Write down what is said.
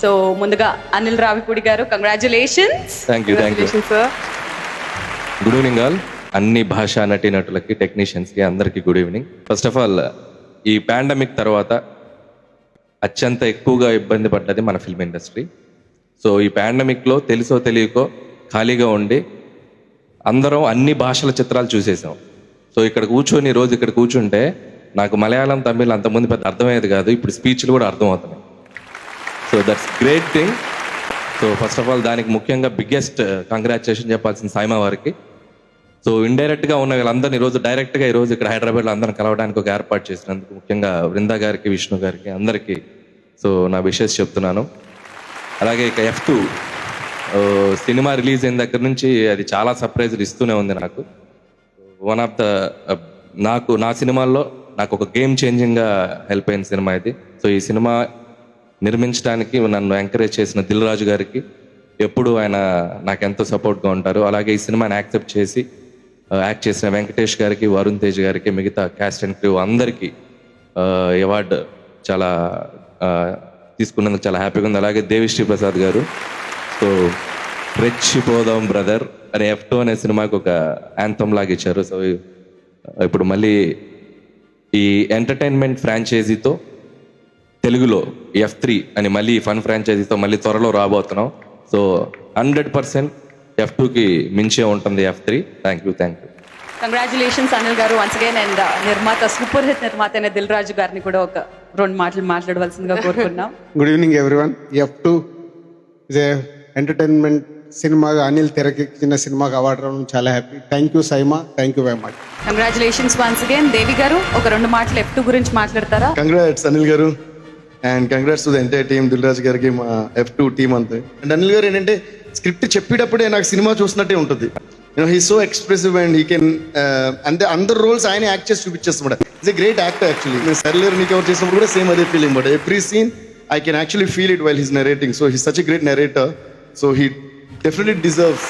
So ముందుగా అనిల్ రావిపూడి గారు, congratulations. Thank you sir. Good evening all. అన్ని భాషా నటీనటులకి, టెక్నీషియన్స్కి అందరికీ good evening. First of all, ఈ పాండమిక్ తర్వాత అత్యంత ఎక్కువగా ఇబ్బంది పడ్డది మన ఫిల్మ్ ఇండస్ట్రీ. సో ఈ పాండమిక్లో తెలుసో తెలియకో ఖాళీగా ఉండి అందరం అన్ని భాషల చిత్రాలు చూసేసాం. సో ఇక్కడ కూర్చొని రోజు ఇక్కడ కూర్చుంటే నాకు మలయాళం, తమిళ్ అంతకుముందు పెద్ద అర్థమయ్యేది కాదు. ఇప్పుడు స్పీచ్లు కూడా అర్థమవుతున్నాయి. So that's great thing. So first of all దానికి ముఖ్యంగా బిగ్గెస్ట్ కంగ్రాచులేషన్ చెప్పాల్సిన సైమా వారికి. సో ఇండైరెక్ట్గా ఉన్న వీళ్ళందరినీ ఈరోజు డైరెక్ట్గా ఈరోజు ఇక్కడ హైదరాబాద్లో అందరిని కలవడానికి ఒక ఏర్పాటు చేసినందుకు ముఖ్యంగా బృందా గారికి, విష్ణు గారికి, అందరికీ సో నా విషెస్ చెప్తున్నాను. అలాగే ఇక F2 సినిమా రిలీజ్ అయిన దగ్గర నుంచి అది చాలా సర్ప్రైజ్లు ఇస్తూనే ఉంది నాకు. వన్ ఆఫ్ ద నా సినిమాల్లో నాకు ఒక గేమ్ చేంజింగ్గా హెల్ప్ అయిన సినిమా ఇది. సో ఈ సినిమా నిర్మించడానికి నన్ను ఎంకరేజ్ చేసిన దిల్ రాజు గారికి ఎప్పుడు ఆయన నాకు ఎంతో సపోర్ట్గా ఉంటారు. అలాగే ఈ సినిమాని యాక్సెప్ట్ చేసి యాక్ట్ చేసిన వెంకటేష్ గారికి, వరుణ్ తేజ్ గారికి, మిగతా క్యాస్ట్ అండ్ క్రూ అందరికీ అవార్డు చాలా తీసుకున్నందుకు చాలా హ్యాపీగా ఉంది. అలాగే దేవిశ్రీ ప్రసాద్ గారు, సో రెచ్చిపోదాం బ్రదర్ అనే F2 అనే సినిమాకి ఒక యాంథమ్ లాగా ఇచ్చారు. సో ఇప్పుడు మళ్ళీ ఈ ఎంటర్టైన్మెంట్ ఫ్రాంచైజీతో తెలుగులో F3 అని మళ్ళీ ఫన్ ఫ్రాంచైజీతో మళ్ళీ త్వరలో రాబోతున్నాం. సో 100% F2కి మించే ఉంటుంది F3. Thank you. Congratulations Anil గారు వన్స్ అగైన్. అండ్ నిర్మాత, సూపర్ హిట్ నిర్మాత అయిన దిల్ రాజు గారిని కూడా ఒక 2 మాటలు మాట్లాడవలసిందిగా కోరుకున్నాం. Good evening everyone. F2 is a entertainment సినిమాగా అనిల్ తెరకెక్కించిన సినిమాకి అవార్డు రావడం చాలా happy. Thank you SIIMA, thank you very much. Congratulations once again. Devi గారు ఒక 2 మాటలు F2 గురించి మాట్లాడతారా? కంగ్రాట్స్ అనిల్ గారు and congrats to the entire team, Dil Raju గారికి, మా F2 టీమ్ అంతే. అండ్ అనిల్ గారు ఏంటంటే స్క్రిప్ట్ చెప్పేటప్పుడే నాకు సినిమా చూసినట్టే ఉంటుంది. He so expressive and he can అంటే అందరు రోల్స్ ఆయన యాక్ట్ చేసి చూపించేస్తాడు. It's a great actor actually. నేను సర్లేరు నీకు ఎవరు చేసినప్పుడు కూడా సేమ్ అదే feeling. But every scene I can actually feel it while he's narrating. So he's such a great narrator. So he definitely deserves